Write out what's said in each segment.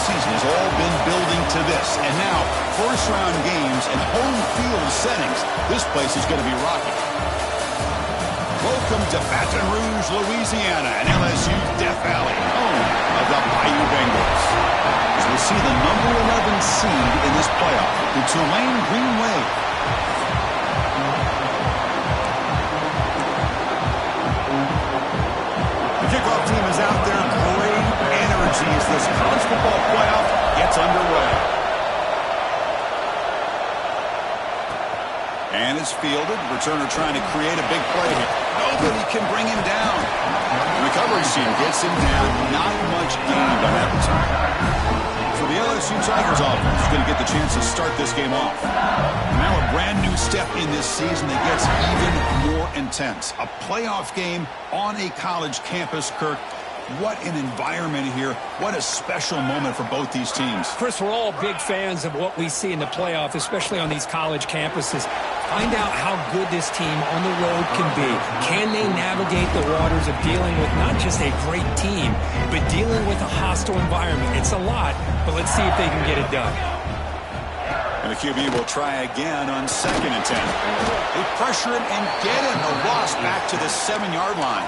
season has all been building to this. And now, first-round games and home field settings. This place is going to be rocking. Welcome to Baton Rouge, Louisiana, and LSU Death Valley, home of the Bayou Bengals. As we see the number 11 seed in this playoff, the Tulane Green Wave. The kickoff team is out there. Great energy as this college football playoff gets underway. And is fielded. Returner trying to create a big play here. Nobody can bring him down. The recovery team gets him down. Not much gained on that return. So the LSU Tigers offense is going to get the chance to start this game off. Now a brand new step in this season that gets even more intense. A playoff game on a college campus, Kirk. What an environment here. What a special moment for both these teams. Chris, we're all big fans of what we see in the playoff, especially on these college campuses. Find out how good this team on the road can be. Can they navigate the waters of dealing with not just a great team, but dealing with a hostile environment? It's a lot, but let's see if they can get it done. And the QB will try again on 2nd and 10. They pressure him and get him. A loss back to the 7-yard line.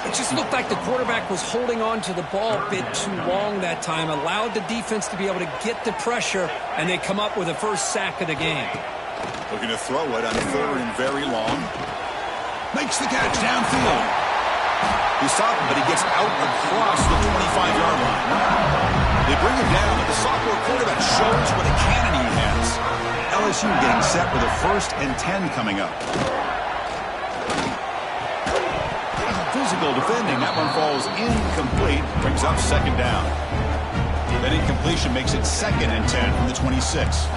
It just looked like the quarterback was holding on to the ball a bit too long that time, allowed the defense to be able to get the pressure, and they come up with the first sack of the game. Looking to throw it on 3rd and very long. Makes the catch downfield. He stopped him, but he gets out across the 25-yard line. They bring him down, but the sophomore quarterback shows what a cannon he has. LSU getting set with a 1st and 10 coming up. Physical defending. That one falls incomplete. Brings up 2nd down. That incompletion makes it 2nd and 10 from the 26.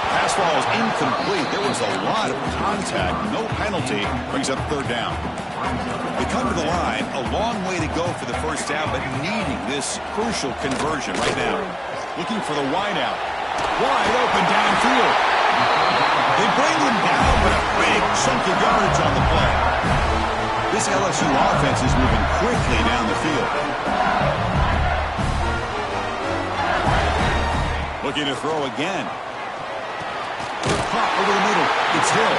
Pass falls incomplete. There was a lot of contact. No penalty. Brings up 3rd down. They come to the line. A long way to go for the first down, but needing this crucial conversion right now. Looking for the wideout. Wide open downfield. They bring him down with a big chunk of yardage on the play. This LSU offense is moving quickly down the field. Looking to throw again. Pop over the middle. It's Hill.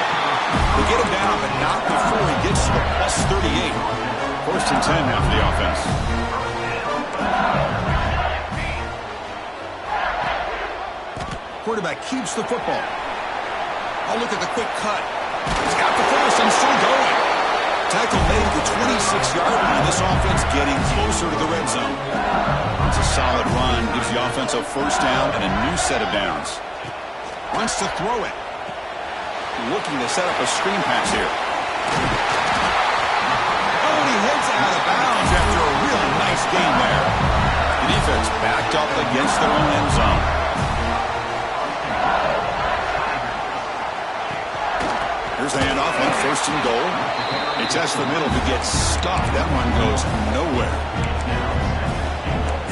They get him down, but not before he gets to the +38. 1st and 10 now for the offense. Quarterback keeps the football. Oh, look at the quick cut. He's got the first and still going. Tackle made the 26-yard line. This offense getting closer to the red zone. It's a solid run. Gives the offense a 1st down and a new set of downs. Wants to throw it. Looking to set up a screen pass here. Oh, and he heads out of bounds after a really nice gain there. The defense backed up against their own end zone. Here's the handoff on 1st and goal. They test the middle to get stuffed. That one goes nowhere.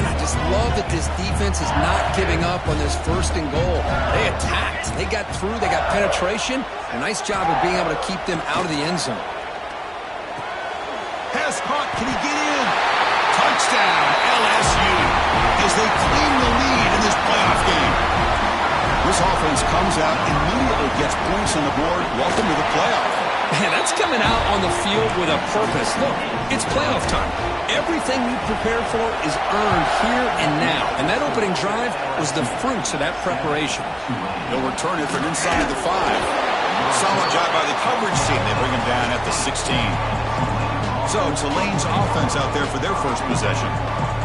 And I just love that this defense is not giving up on this 1st and goal. They attacked. They got through. They got penetration. A nice job of being able to keep them out of the end zone. Pass caught. Can he get in? Touchdown, LSU, as they claim the lead in this playoff game. This offense comes out, immediately gets points on the board. Welcome to the playoff. Man, that's coming out on the field with a purpose. Look, it's playoff time. Everything you prepared for is earned here and now. And that opening drive was the fruits of that preparation. They'll return it from inside the 5. Solid job by the coverage team. They bring him down at the 16. So Tulane's offense out there for their first possession.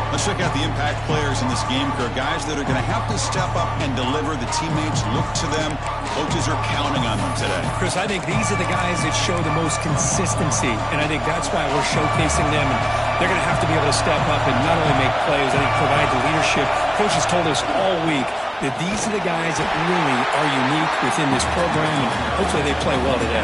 Let's check out the impact players in this game, guys that are going to have to step up and deliver. The teammates look to them. Coaches are counting on them today. Chris, I think these are the guys that show the most consistency, and I think that's why we're showcasing them. And they're going to have to be able to step up and not only make plays, I think provide the leadership. Coaches told us all week that these are the guys that really are unique within this program, and hopefully they play well today.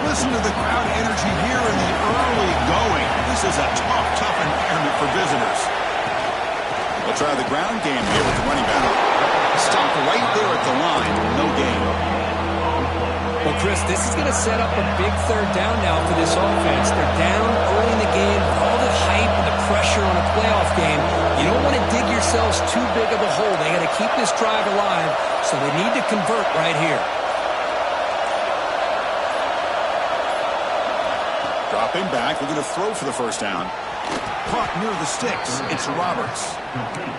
Listen to the crowd energy here in the early going. This is a tough environment for visitors. They'll try the ground game here with the running back. Stop right there at the line. No gain. Well, Chris, this is going to set up a big third down now for this offense. They're down early in the game with all the hype and the pressure on a playoff game. You don't want to dig yourselves too big of a hole. They got to keep this drive alive, so they need to convert right here. Dropping back, looking to throw for the first down. Caught near the sticks. It's Roberts.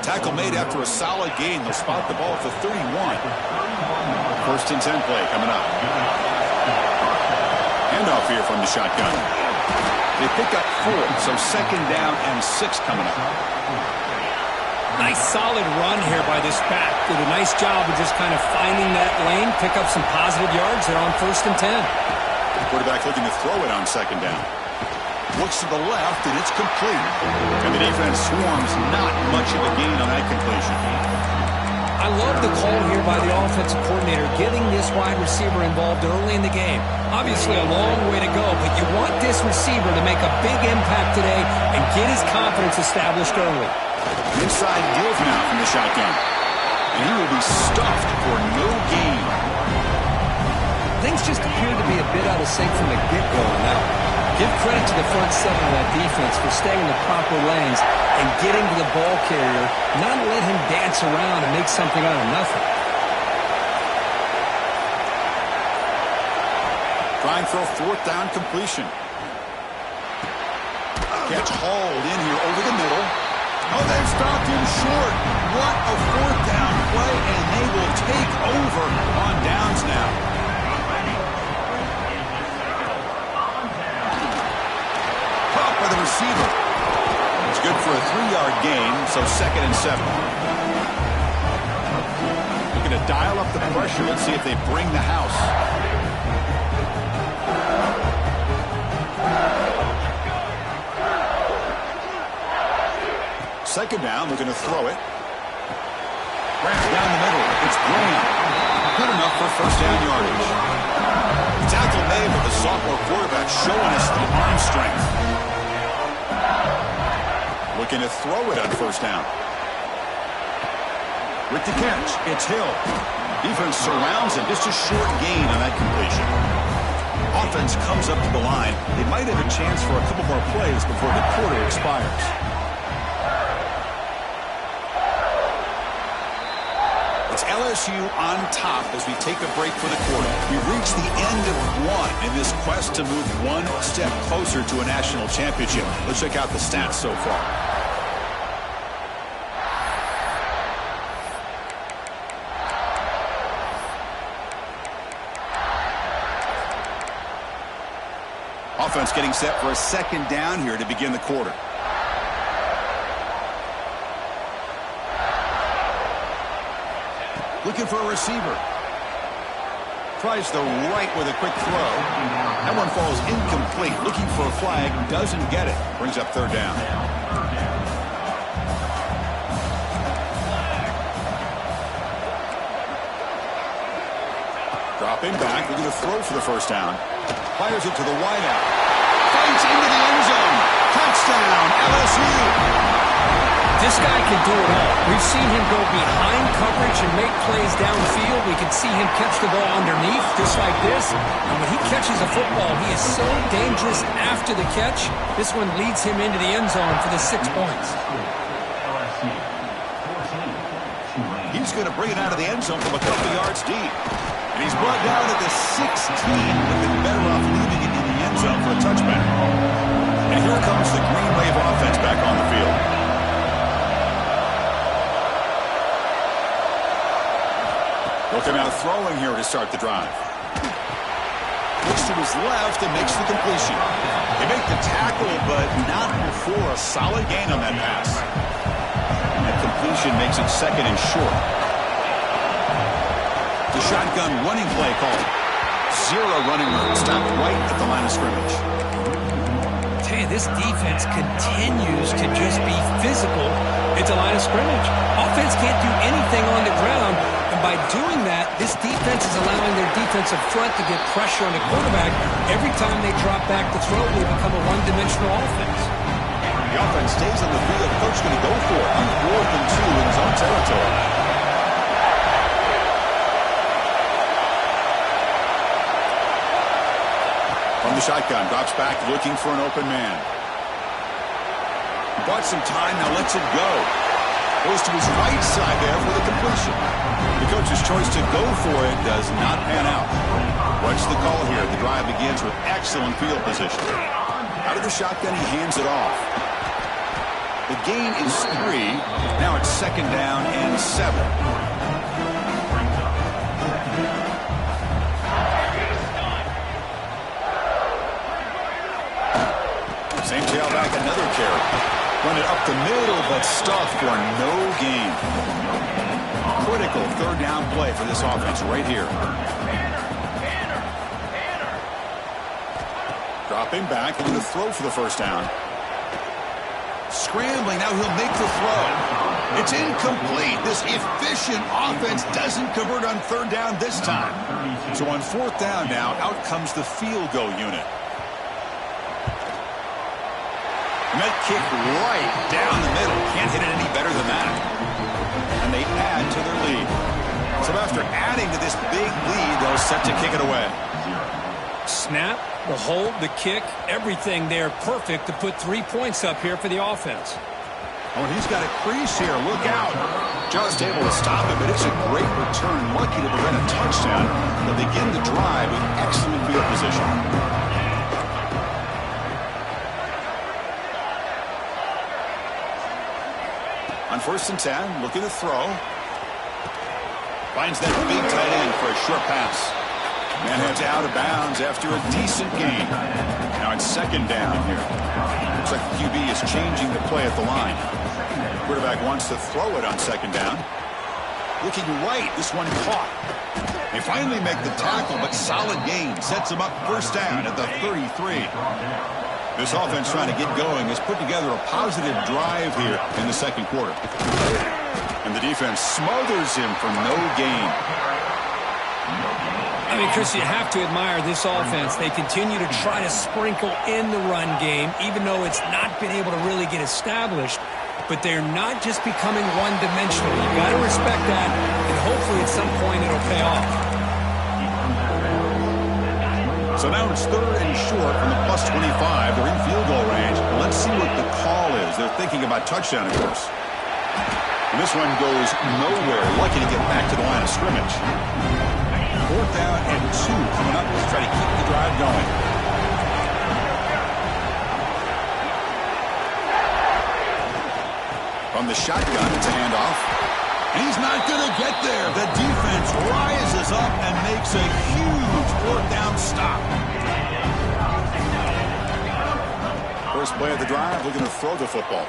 Tackle made after a solid gain. They'll spot the ball at the 31. First and 10 play coming up. Handoff here from the shotgun. They pick up 4, so second down and 6 coming up. Nice solid run here by this back. Did a nice job of just kind of finding that lane, pick up some positive yards there on first and 10. Quarterback looking to throw it on second down. Looks to the left, and it's complete. And the defense swarms, not much of a gain on that completion. I love the call here by the offensive coordinator, getting this wide receiver involved early in the game. Obviously a long way to go, but you want this receiver to make a big impact today and get his confidence established early. Inside give now from the shotgun. And he will be stuffed for no gain. Things just appear to be a bit out of sync from the get-go now. Give credit to the front seven of that defense for staying in the proper lanes and getting to the ball carrier, not let him dance around and make something out of nothing. Trying for a fourth down completion. Catch hauled in here over the middle. Oh, they've stopped him short. What a fourth down play, and they will take over on downs now. By the receiver. It's good for a 3-yard gain, so second and 7. Looking to dial up the pressure. Let's see if they bring the house. Second down, looking to throw it. Grants down the middle. It's Graham. Good enough for first down yardage. Tackle made with the sophomore quarterback showing us the arm strength. Looking to throw it on first down. With the catch, it's Hill. Defense surrounds him. Just a short gain on that completion. Offense comes up to the line. They might have a chance for a couple more plays before the quarter expires. It's LSU on top as we take a break for the quarter. We've reached the end of one in this quest to move one step closer to a national championship. Let's check out the stats so far. Offense getting set for a second down here to begin the quarter. Looking for a receiver. Tries the right with a quick throw. That one falls incomplete. Looking for a flag. Doesn't get it. Brings up third down. Dropping back. Looking to throw for the first down. Fires it to the wideout. Fights into the end zone. Touchdown, LSU. This guy can do it all. We've seen him go behind coverage and make plays downfield. We can see him catch the ball underneath, just like this. And when he catches a football, he is so dangerous after the catch. This one leads him into the end zone for the 6 points. He's going to bring it out of the end zone from a couple yards deep. And he's brought down at the 16. Would have been better off leaving it in the end zone for a touchback. And here comes the Green Wave offense back on the field. Looking out throwing here to start the drive. Looks to his left and makes the completion. They make the tackle, but not before a solid gain on that pass. That completion makes it second and short. The shotgun running play called. 0 running room. Stopped right at the line of scrimmage. Tell you, this defense continues to just be physical at the line of scrimmage. Offense can't do anything on the ground. And by doing that, this defense is allowing their defensive front to get pressure on the quarterback. Every time they drop back to throw, they become a one-dimensional offense. The offense stays on the field. Coach going to go for it on 4th and 2 in his own territory. shotgun, drops back, looking for an open man. Bought some time, now lets it go. Goes to his right side there for the completion. The coach's choice to go for it does not pan out. Watch the call here. The drive begins with excellent field position. Out of the shotgun, he hands it off. The gain is 3. Now it's 2nd down and 7. Same tailback, another carry. Run it up the middle, but stuffed for no gain. Critical 3rd down play for this offense right here. Dropping back, looking to throw for the 1st down. Scrambling, now he'll make the throw. It's incomplete. This efficient offense doesn't convert on 3rd down this time. So on 4th down now, out comes the field goal unit. And that kick right down the middle. Can't hit it any better than that. And they add to their lead. So after adding to this big lead, they're set to kick it away. Snap, the hold, the kick, everything there perfect to put 3 points up here for the offense. Oh, and he's got a crease here. Look out. Just able to stop it, but it's a great return. Lucky to prevent a touchdown. They'll begin the drive with excellent field position. On 1st and 10, looking to throw. Finds that big tight end for a short pass. Man heads out of bounds after a decent gain. Now it's 2nd down here. Looks like the QB is changing the play at the line. Quarterback wants to throw it on 2nd down. Looking right, this one caught. They finally make the tackle, but solid gain. Sets them up 1st down at the 33. This offense trying to get going has put together a positive drive here in the 2nd quarter. And the defense smothers him for no gain. I mean, Chris, you have to admire this offense. They continue to try to sprinkle in the run game, even though it's not been able to really get established. But they're not just becoming one-dimensional. You've got to respect that, and hopefully at some point it'll pay off. So now it's 3rd and short from the +25. They're in field goal range. Let's see what the call is. They're thinking about touchdown, of course. And this one goes nowhere. Lucky to get back to the line of scrimmage. 4th down and 2 coming up to try to keep the drive going. From the shotgun, it's a handoff. And he's not going to get there. The defense rises up and makes a huge 4th down stop. First play of the drive, looking to throw the football.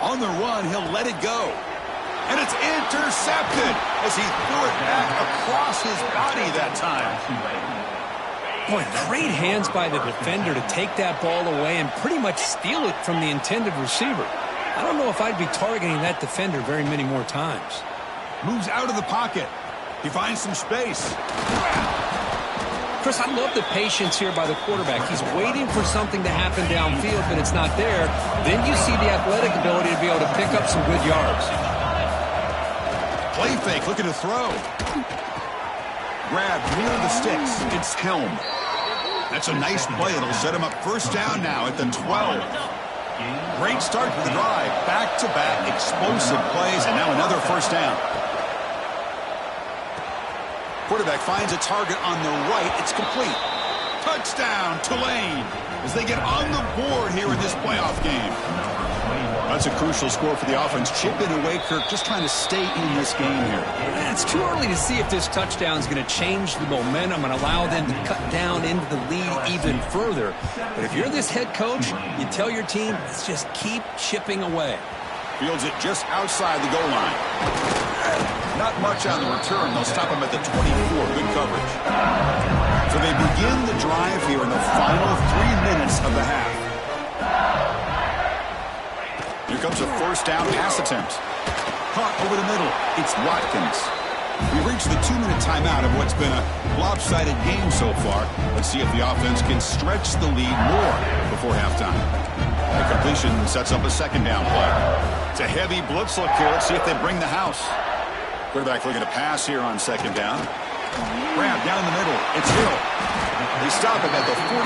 On the run, he'll let it go. And it's intercepted as he threw it back across his body that time. Boy, great hands by the defender to take that ball away and pretty much steal it from the intended receiver. I don't know if I'd be targeting that defender very many more times. Moves out of the pocket. He finds some space. Chris, I love the patience here by the quarterback. He's waiting for something to happen downfield, but it's not there. Then you see the athletic ability to be able to pick up some good yards. Play fake, looking to throw. Grab near the sticks. It's Helm. That's a nice play. It'll set him up 1st down now at the 12. Great start to the drive. Back-to-back explosive plays, and now another 1st down. Quarterback finds a target on the right. It's complete. Touchdown, Tulane, as they get on the board here in this playoff game. That's a crucial score for the offense. Chipping away, Kirk, just trying to stay in this game here. It's too early to see if this touchdown is going to change the momentum and allow them to cut down into the lead even further. But if you're this head coach, you tell your team, let's just keep chipping away. Fields it just outside the goal line. Not much on the return. They'll stop him at the 24. Good coverage. So they begin the drive here in the final 3 minutes of the half. Here comes a 1st down pass attempt. Caught over the middle. It's Watkins. We reached the 2-minute timeout of what's been a lopsided game so far. Let's see if the offense can stretch the lead more before halftime. The completion sets up a 2nd down play. It's a heavy blitz look here. Let's see if they bring the house. Quarterback looking to pass here on 2nd down. Grab down the middle. It's Hill. They stop him at the 49,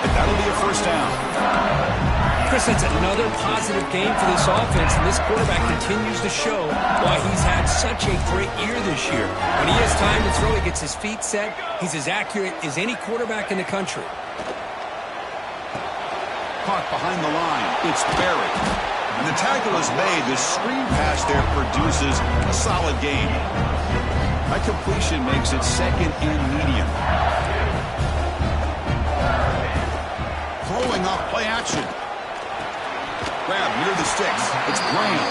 but that'll be a first down. Chris, that's another positive game for this offense, and this quarterback continues to show why he's had such a great year this year. When he has time to throw, he gets his feet set. He's as accurate as any quarterback in the country. Caught behind the line. It's Barry. And the tackle is made. The screen pass there produces a solid gain. That completion makes it second and medium. Throwing off play action. Grab near the sticks. It's Graham.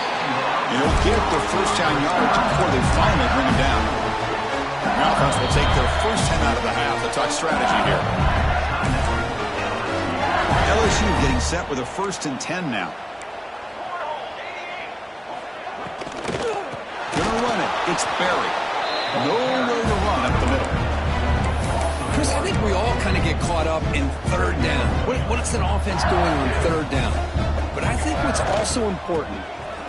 And he'll get the first down yardage before they finally bring him down. The offense will take their first 10 out of the half. The touch strategy here. LSU getting set with a 1st and 10 now. Gonna run it. It's Barry. Nowhere to run up the middle. Chris, I think we all kind of get caught up in 3rd down. What's an offense doing on 3rd down? But I think what's also important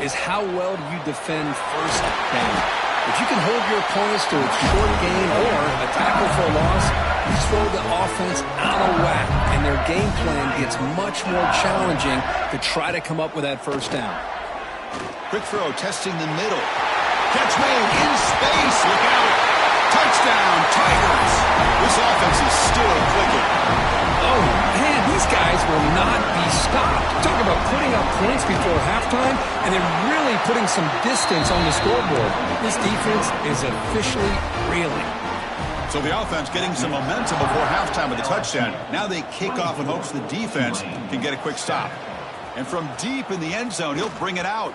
is how well do you defend 1st down. If you can hold your opponents to a short gain or a tackle for a loss, you throw the offense out of whack, and their game plan gets much more challenging to try to come up with that 1st down. Quick throw, testing the middle. Catch made in space. Look out. Touchdown, Tigers. This offense is still clicking. Oh, man, these guys will not be stopped. Talk about putting up points before halftime, and then really putting some distance on the scoreboard. This defense is officially reeling. So the offense getting some momentum before halftime with the touchdown. Now they kick off in hopes the defense can get a quick stop. And from deep in the end zone, he'll bring it out.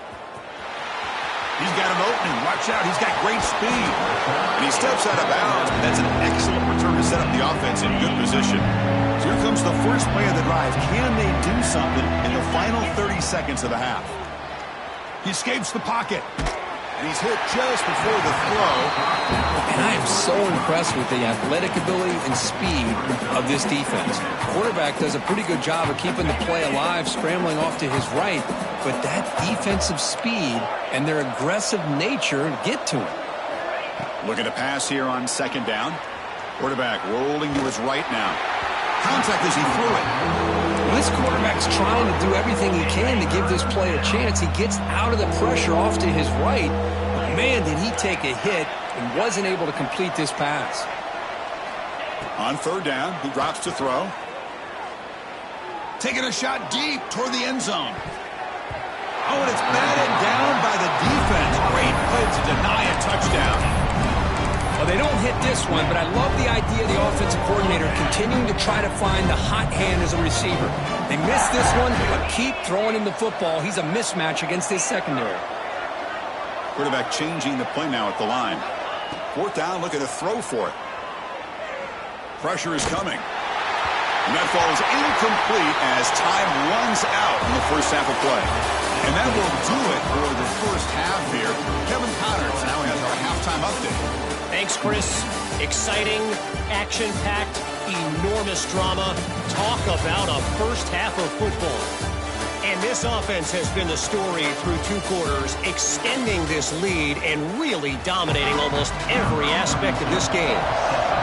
He's got an opening. Watch out. He's got great speed. And he steps out of bounds, but that's an excellent return to set up the offense in good position. So here comes the first play of the drive. Can they do something in the final 30 seconds of the half? He escapes the pocket. And he's hit just before the throw. And I am so impressed with the athletic ability and speed of this defense. The quarterback does a pretty good job of keeping the play alive, scrambling off to his right. But that defensive speed and their aggressive nature get to him. Looking to pass here on 2nd down. Quarterback rolling to his right now. Contact as he threw it. Well, this quarterback's trying to do everything he can to give this play a chance. He gets out of the pressure off to his right. But man, did he take a hit and wasn't able to complete this pass. On 3rd down, he drops to throw. Taking a shot deep toward the end zone. Oh, and it's batted down by the defense. Great play to deny a touchdown. Well, they don't hit this one, but I love the idea of the offensive coordinator continuing to try to find the hot hand as a receiver. They missed this one, but keep throwing him the football. He's a mismatch against his secondary. Quarterback changing the play now at the line. 4th down, looking to throw for it. Pressure is coming. And that falls incomplete as time runs out in the first half of play. And that will do it for the first half here. Kevin Connors now has our halftime update. Thanks, Chris. Exciting, action-packed, enormous drama. Talk about a first half of football. And this offense has been the story through 2 quarters, extending this lead and really dominating almost every aspect of this game.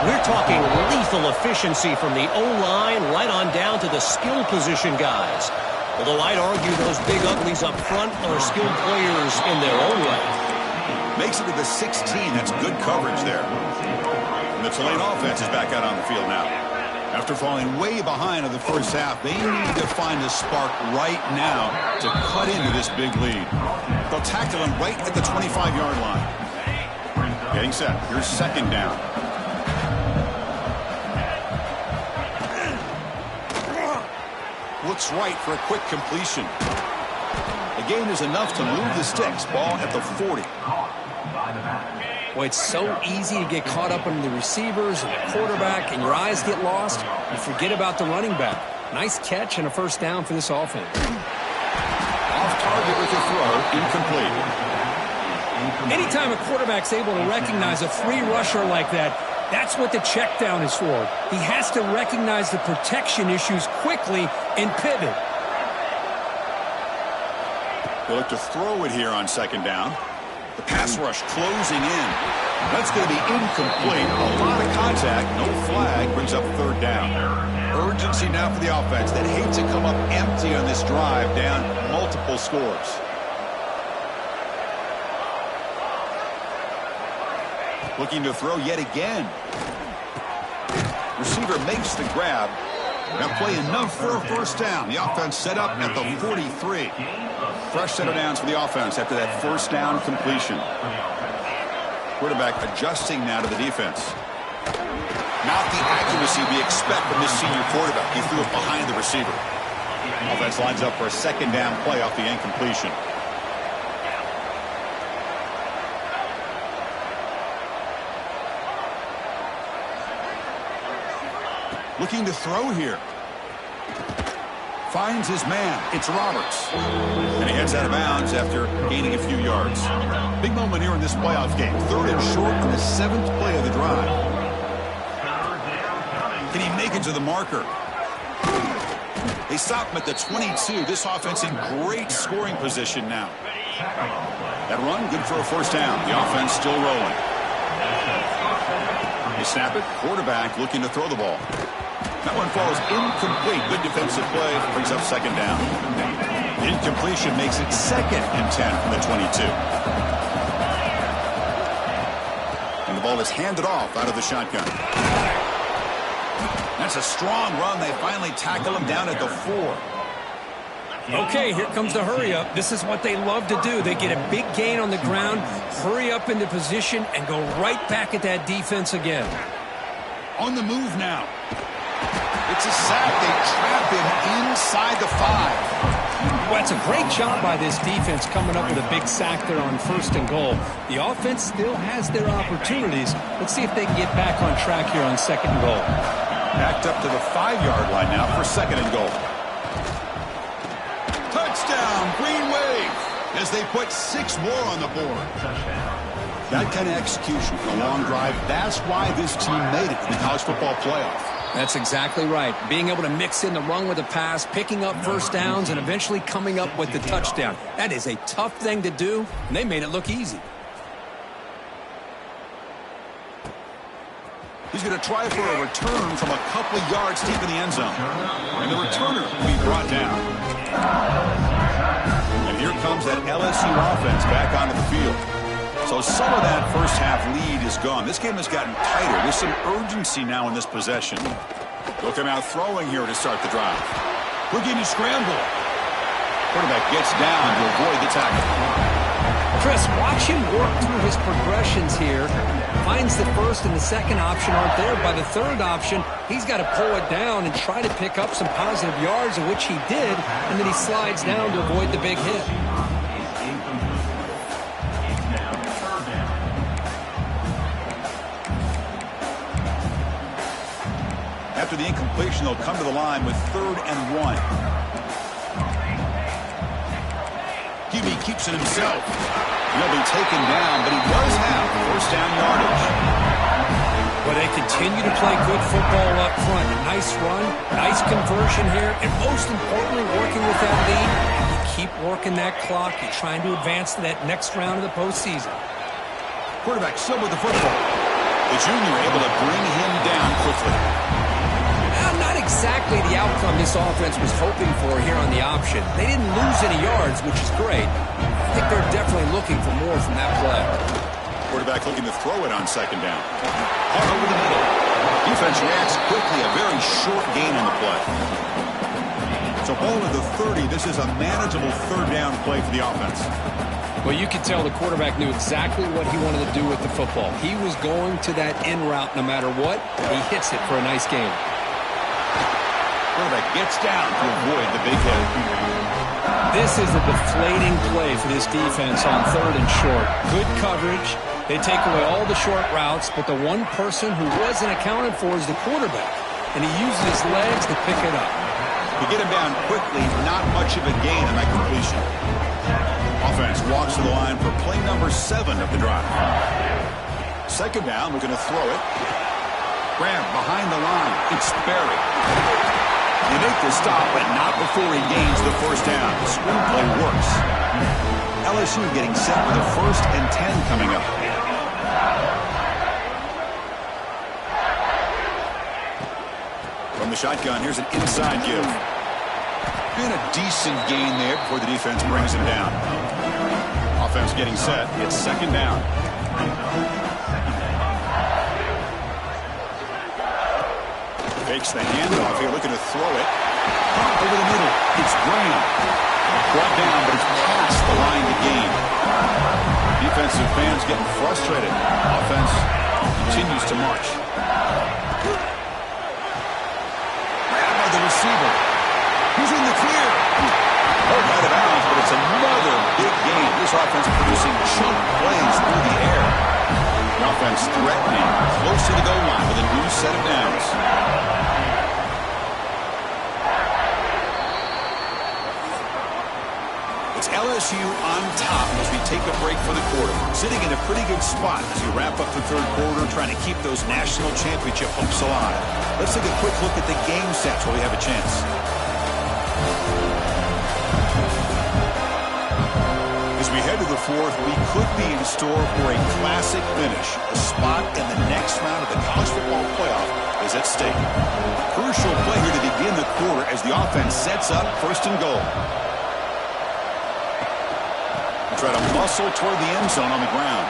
We're talking lethal efficiency from the O-line right on down to the skill position guys. Although I'd argue those big uglies up front are skilled players in their own right. Makes it to the 16. That's good coverage there. And the Tulane offense is back out on the field now. After falling way behind in the first half, they need to find a spark right now to cut into this big lead. They'll tackle him right at the 25-yard line. Getting set. Here's 2nd down. Looks right for a quick completion. The gain is enough to move the sticks. Ball at the 40. Boy, it's so easy to get caught up in the receivers and the quarterback, and your eyes get lost. You forget about the running back. Nice catch and a 1st down for this offense. Off target with a throw, incomplete. Anytime a quarterback's able to recognize a free rusher like that, that's what the check down is for. He has to recognize the protection issues quickly and pivot. They look to throw it here on 2nd down. The pass rush closing in. That's going to be incomplete. A lot of contact. No flag. Brings up third down. Urgency now for the offense that hates to come up empty on this drive, down multiple scores. Looking to throw yet again. Receiver makes the grab. Now play enough for a first down. The offense set up at the 43. Fresh set of downs for the offense after that first down completion. Quarterback adjusting now to the defense. Not the accuracy we expect from this senior quarterback. He threw it behind the receiver. Offense lines up for a second down play off the incompletion. Looking to throw here. Finds his man. It's Roberts. And he heads out of bounds after gaining a few yards. Big moment here in this playoff game. Third and short on the 7th play of the drive. Can he make it to the marker? They stop him at the 22. This offense in great scoring position now. That run, good for a first down. The offense still rolling. They snap it. Quarterback looking to throw the ball. That one falls incomplete. Good defensive play. Brings up second down. Incompletion makes it 2nd and 10 from the 22. And the ball is handed off out of the shotgun. That's a strong run. They finally tackle him down at the 4. Okay, here comes the hurry up. This is what they love to do. They get a big gain on the ground, hurry up into position, and go right back at that defense again. On the move now. It's a sack. They trap him inside the 5. Well, it's a great job by this defense coming up with a big sack there on 1st and goal. The offense still has their opportunities. Let's see if they can get back on track here on 2nd and goal. Backed up to the 5-yard line now for 2nd and goal. Touchdown, Green Wave, as they put 6 more on the board. That kind of execution for a long drive, that's why this team made it in the college football playoff. That's exactly right. Being able to mix in the run with the pass, picking up first downs, and eventually coming up with the touchdown. That is a tough thing to do, and they made it look easy. He's going to try for a return from a couple yards deep in the end zone. And the returner will be brought down. And here comes that LSU offense back onto the field. So some of that first half lead is gone. This game has gotten tighter. There's some urgency now in this possession. They'll come out throwing here to start the drive. Looking to scramble. Quarterback gets down to avoid the tackle. Chris, watch him work through his progressions here. Finds the 1st and the 2nd option aren't there. By the 3rd option, he's got to pull it down and try to pick up some positive yards, of which he did, and then he slides down to avoid the big hit. After the incompletion, they'll come to the line with 3rd and 1. QB keeps it himself. He'll be taken down, but he does have first down yardage. Well, they continue to play good football up front. A nice run, nice conversion here, and most importantly, working with that lead. You keep working that clock. You're trying to advance to that next round of the postseason. Quarterback still with the football. The junior able to bring him down quickly. Not exactly the outcome this offense was hoping for here on the option. They didn't lose any yards, which is great. I think they're definitely looking for more from that play. Quarterback looking to throw it on 2nd down. Hard over the middle. Defense reacts quickly. A very short gain on the play. So ball at the 30. This is a manageable 3rd down play for the offense. Well, you could tell the quarterback knew exactly what he wanted to do with the football. He was going to that in route no matter what. He hits it for a nice gain. Quarterback gets down to avoid the big hit. This is a deflating play for this defense on 3rd and short. Good coverage. They take away all the short routes, but the one person who wasn't accounted for is the quarterback, and he uses his legs to pick it up. To get him down quickly, not much of a gain on that completion. Offense walks to the line for play number 7 of the drive. 2nd down, looking to throw it. Graham behind the line. It's Berry. They make the stop, but not before he gains the first down. The screenplay works. LSU getting set for the 1st and 10 coming up. shotgun. Here's an inside give. And a decent gain there before the defense brings him down. Offense getting set. It's second down. Fakes the handoff here, looking to throw it. Over the middle. It's Graham. Brought down, but it's past the line to gain. Defensive fans getting frustrated. Offense continues to march. Grabbed by the receiver. He's in the clear. Oh, out of bounds, but it's another big game. This offense producing chunk plays through the air. The offense threatening, close to the goal line with a new set of downs. It's LSU on top as we take a break for the quarter. Sitting in a pretty good spot as we wrap up the third quarter, trying to keep those national championship hopes alive. Let's take a quick look at the game sets where we have a chance. As we head to the fourth, we could be in store for a classic finish. A spot in the next round of the college football playoff is at stake. Crucial play here to begin the quarter as the offense sets up first and goal. Try to muscle toward the end zone on the ground.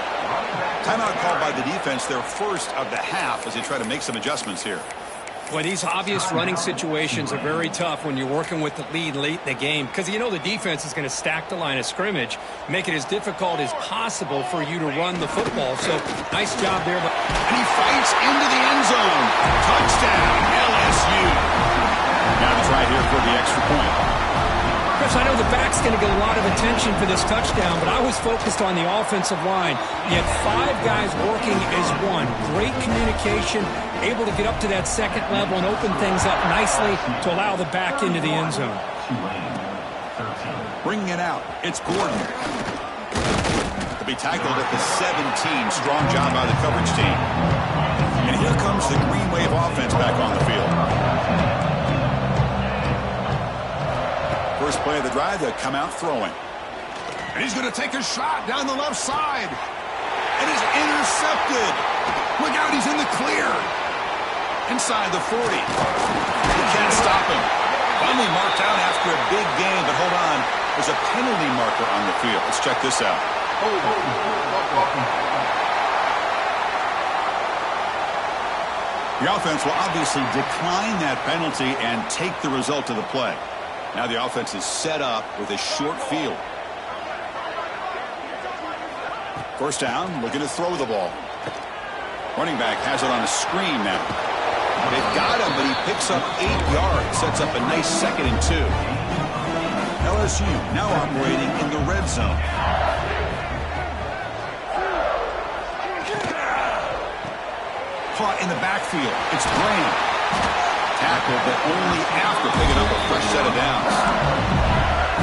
Timeout called by the defense, their first of the half, as they try to make some adjustments here. Well, these obvious running situations are very tough when you're working with the lead late in the game, because you know the defense is going to stack the line of scrimmage, make it as difficult as possible for you to run the football. So nice job there. And he fights into the end zone. Touchdown, LSU. Now to try here for the extra point. Chris, I know the back's going to get a lot of attention for this touchdown, but I was focused on the offensive line. You had 5 guys working as one. Great communication, able to get up to that second level and open things up nicely to allow the back into the end zone. Bringing it out, it's Gordon. To be tackled at the 17. Strong job by the coverage team. And here comes the Green Wave offense back on the field. First play of the drive, they come out throwing. And he's going to take a shot down the left side. And is intercepted. Look out, he's in the clear. Inside the 40. He can't stop him. Finally marked out after a big game, but hold on. There's a penalty marker on the field. Let's check this out. The offense will obviously decline that penalty and take the result of the play. Now the offense is set up with a short field. First down, looking to throw the ball. Running back has it on a screen now. They've got him, but he picks up 8 yards. Sets up a nice 2nd and 2. LSU now operating in the red zone. Caught in the backfield. It's Graham. Tackled, but only after picking up a fresh set of downs.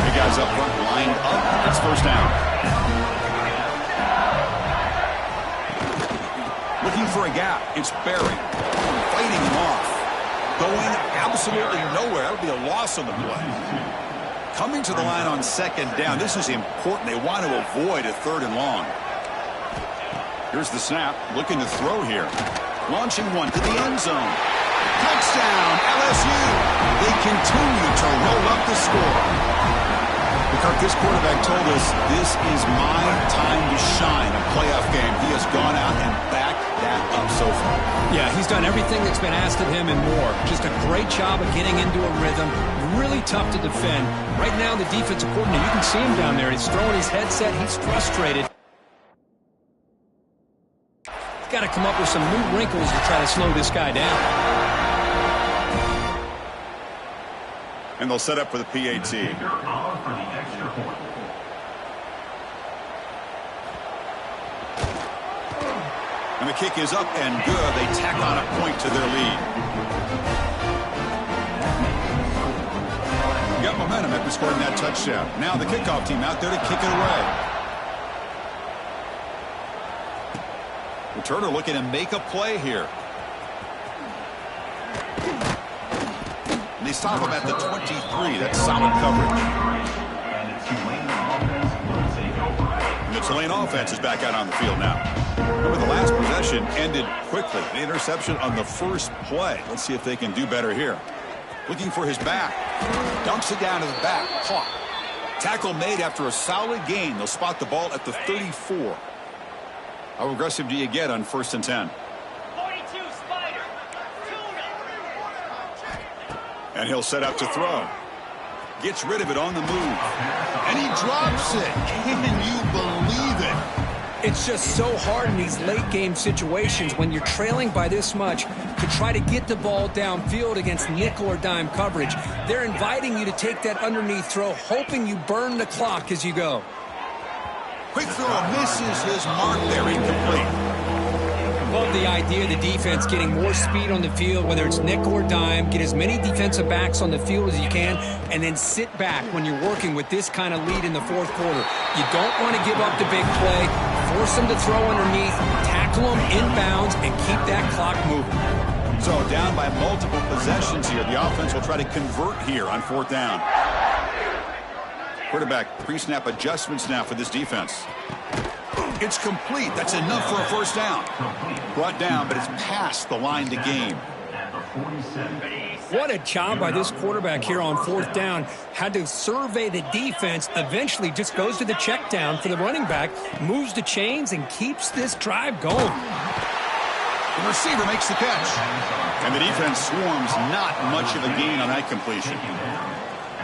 The guys up front lined up. It's first down. Looking for a gap. It's Barry. Fighting him off. Going absolutely nowhere. That'll be a loss on the play. Coming to the line on second down. This is important. They want to avoid a 3rd and long. Here's the snap. Looking to throw here. Launching one to the end zone. Touchdown, LSU. They continue to roll up the score. Because this quarterback told us this is my time to shine. A playoff game. He has gone out and backed that up so far. Yeah, he's done everything that's been asked of him and more. Just a great job of getting into a rhythm. Really tough to defend. Right now, the defensive coordinator, you can see him down there. He's throwing his headset. He's frustrated. He's got to come up with some new wrinkles to try to slow this guy down. And they'll set up for the PAT. And the kick is up and good. They tack on a point to their lead. Got momentum after scoring that touchdown. Now the kickoff team out there to kick it away. Returner looking to make a play here. They stop him at the 23. That's solid coverage. And the Tulane offense is back out on the field now. Remember, the last possession ended quickly. The interception on the first play. Let's see if they can do better here. Looking for his back. Dumps it down to the back. Caught. Tackle made after a solid gain. They'll spot the ball at the 34. How aggressive do you get on 1st and 10? 42 Spider. And he'll set up to throw. Gets rid of it on the move. And he drops it. Can you believe it? It's just so hard in these late game situations when you're trailing by this much to try to get the ball downfield against nickel or dime coverage. They're inviting you to take that underneath throw, hoping you burn the clock as you go. Quick throw misses his mark there, incomplete. Love the idea of the defense getting more speed on the field, whether it's nickel or dime, get as many defensive backs on the field as you can, and then sit back when you're working with this kind of lead in the 4th quarter. You don't want to give up the big play, force them to throw underneath, tackle them inbounds, and keep that clock moving. So down by multiple possessions here. The offense will try to convert here on 4th down. Quarterback pre-snap adjustments now for this defense. It's complete. That's enough for a 1st down. Brought down, but it's past the line to gain. What a job by this quarterback here on 4th down. Had to survey the defense. Eventually just goes to the check down for the running back, moves the chains, and keeps this drive going. The receiver makes the catch. And the defense swarms. Not much of a gain on that completion.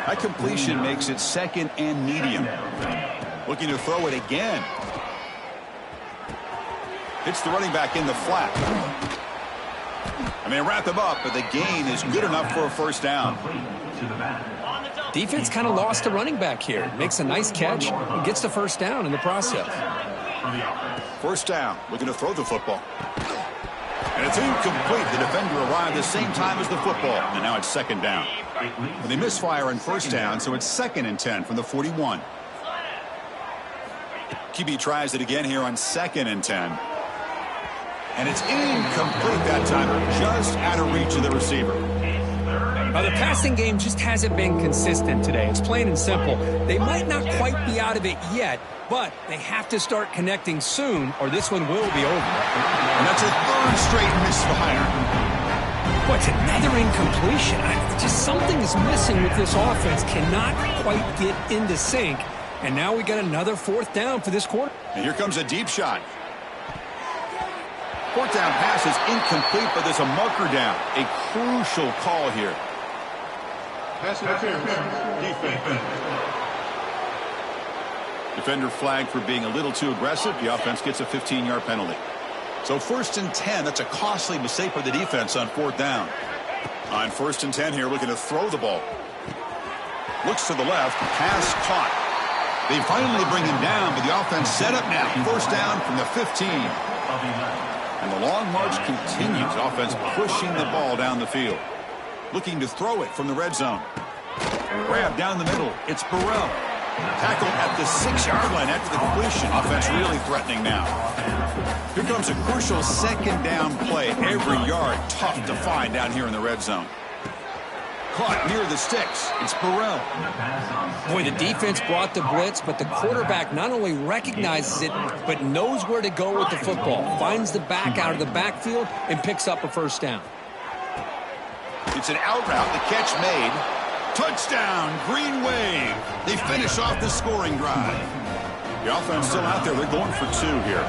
That completion makes it 2nd and medium. Looking to throw it again. Hits the running back in the flat. And they wrap him up, but the gain is good enough for a 1st down. Defense kind of lost a running back here. Makes a nice catch and gets the 1st down in the process. 1st down, looking to throw the football. And it's incomplete. The defender arrived the same time as the football. And now it's 2nd down. And they misfire on 1st down, so it's 2nd and 10 from the 41. QB tries it again here on 2nd and 10. And it's incomplete that time, just out of reach of the receiver. The passing game just hasn't been consistent today. It's plain and simple. They might not quite be out of it yet, but they have to start connecting soon, or this one will be over. And that's a 3rd straight misfire. What's another incompletion? Just something is missing with this offense. Cannot quite get into sync. And now we got another 4th down for this quarter. And here comes a deep shot. 4th down pass is incomplete, but there's a marker down. A crucial call here. Pass defense. Defender flagged for being a little too aggressive. The offense gets a 15-yard penalty. So 1st and 10, that's a costly mistake for the defense on 4th down. On 1st and 10 here, looking to throw the ball. Looks to the left, pass caught. They finally bring him down, but the offense set up now. 1st down from the 15. And the long march continues. Offense pushing the ball down the field. Looking to throw it from the red zone. Grab down the middle. It's Burrell. Tackle at the 6-yard line after the completion. Offense really threatening now. Here comes a crucial 2nd down play. Every yard tough to find down here in the red zone. Caught near the sticks. It's Burrell. Boy, the defense brought the blitz, but the quarterback not only recognizes it, but knows where to go with the football. Finds the back out of the backfield and picks up a 1st down. It's an out route. The catch made. Touchdown, Green Wave. They finish off the scoring drive. The offense still out there. They're going for 2 here.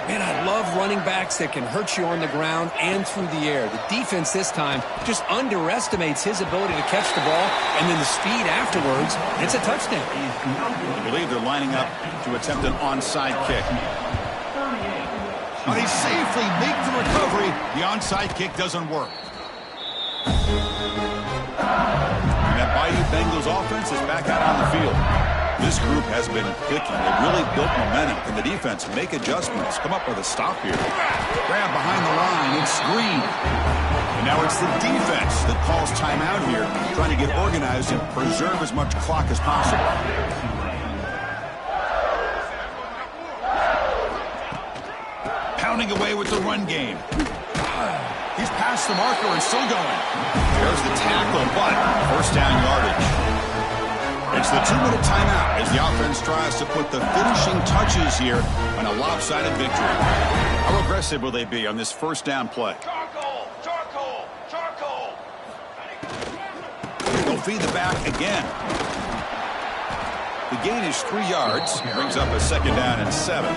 Man, I love running backs that can hurt you on the ground and through the air. The defense this time just underestimates his ability to catch the ball, and then the speed afterwards, it's a touchdown. I believe they're lining up to attempt an onside kick. But they safely make the recovery. The onside kick doesn't work. And that Bayou Bengals offense is back out on the field. This group has been clicking. They've really built momentum. Can the defense make adjustments? Come up with a stop here. Grab behind the line. It's Green. And now it's the defense that calls timeout here, trying to get organized and preserve as much clock as possible. Pounding away with the run game. He's past the marker and still going. There's the tackle, but 1st down yardage. It's the 2-minute timeout as the offense tries to put the finishing touches here on a lopsided victory. How aggressive will they be on this first down play? Charcoal. They'll feed the back again. The gain is 3 yards. Brings up a 2nd down and 7.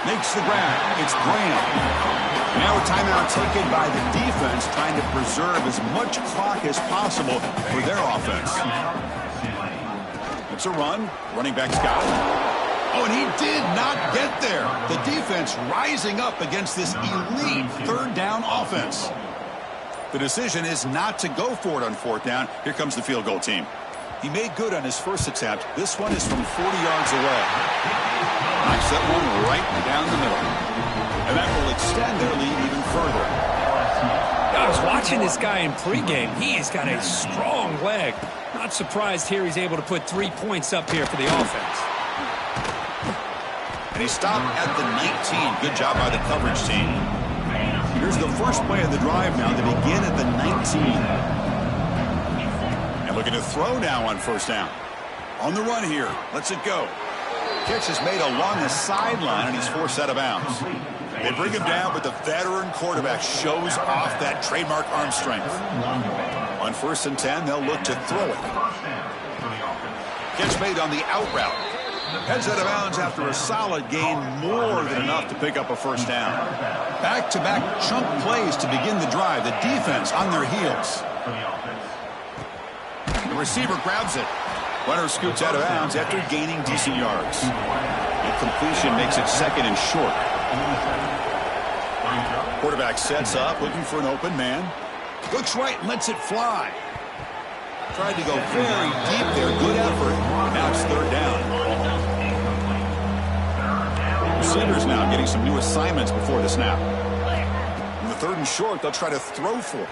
Makes the grab. It's Graham. Now a timeout taken by the defense, trying to preserve as much clock as possible for their offense. It's a run. Running back Scott. Oh, and he did not get there. The defense rising up against this elite 3rd down offense. The decision is not to go for it on 4th down. Here comes the field goal team. He made good on his first attempt. This one is from 40 yards away. Knocks that one right down the middle. And that will extend their lead even further. I was watching this guy in pregame. He's got a strong leg. Not surprised here he's able to put 3 points up here for the offense. And he stopped at the 19. Good job by the coverage team. Here's the first play of the drive now. They begin at the 19. And looking to throw now on 1st down. On the run here. Lets it go. Catch is made along the sideline, and he's forced out of bounds. They bring him down, but the veteran quarterback shows off that trademark arm strength. On 1st and 10, they'll look to throw it. Catch made on the out route. Heads out of bounds after a solid gain, more than enough to pick up a 1st down. Back-to-back chunk plays to begin the drive. The defense on their heels. The receiver grabs it. Runner scoots out of bounds after gaining decent yards. The completion makes it 2nd and short. Quarterback sets up, looking for an open man. Looks right and lets it fly. Tried to go very deep there. Good effort. Now it's 3rd down. Receivers now getting some new assignments before the snap. In the 3rd and short, they'll try to throw for it.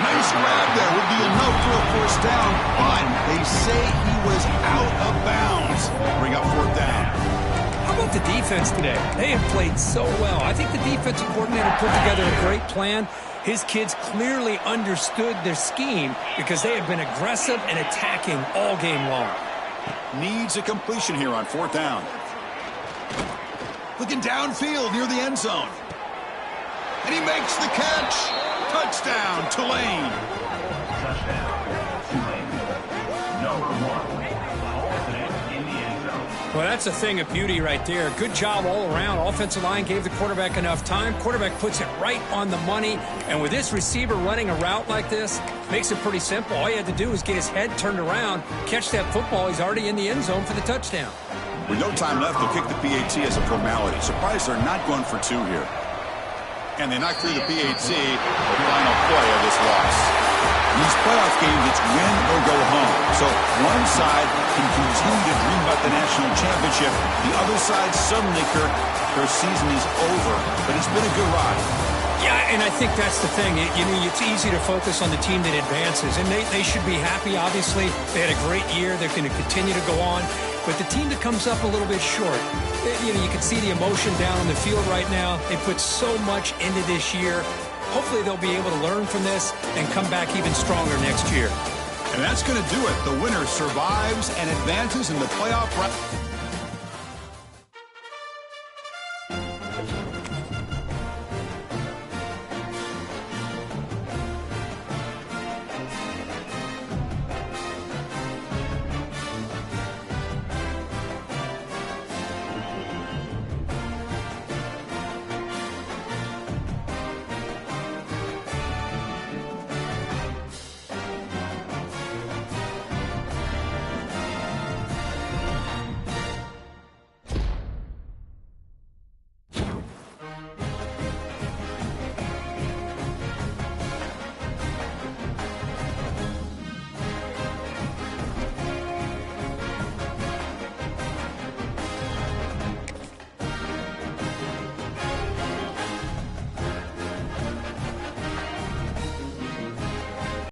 Nice grab there. Would be enough for a 1st down, but they say he was out of bounds. Bring up 4th down. How about the defense today? They have played so well. I think the defensive coordinator put together a great plan. His kids clearly understood their scheme because they have been aggressive and attacking all game long. Needs a completion here on 4th down. Looking downfield near the end zone. And he makes the catch. Touchdown, Tulane. Well, that's a thing of beauty right there. Good job all around. Offensive line gave the quarterback enough time. Quarterback puts it right on the money. And with this receiver running a route like this, makes it pretty simple. All you had to do is get his head turned around, catch that football. He's already in the end zone for the touchdown. With no time left, they'll kick the PAT as a formality. Surprised they're not going for 2 here. And they knock through the PAT, the final play of this loss. In these playoff games, it's win or go home. So one side can continue to dream about the national championship. The other side, suddenly, Kirk, their season is over. But it's been a good ride. Yeah, and I think that's the thing. It's easy to focus on the team that advances. And they should be happy, obviously. They had a great year. They're going to continue to go on. But the team that comes up a little bit short, you can see the emotion down on the field right now. They put so much into this year. Hopefully they'll be able to learn from this and come back even stronger next year. And that's going to do it. The winner survives and advances in the playoff round.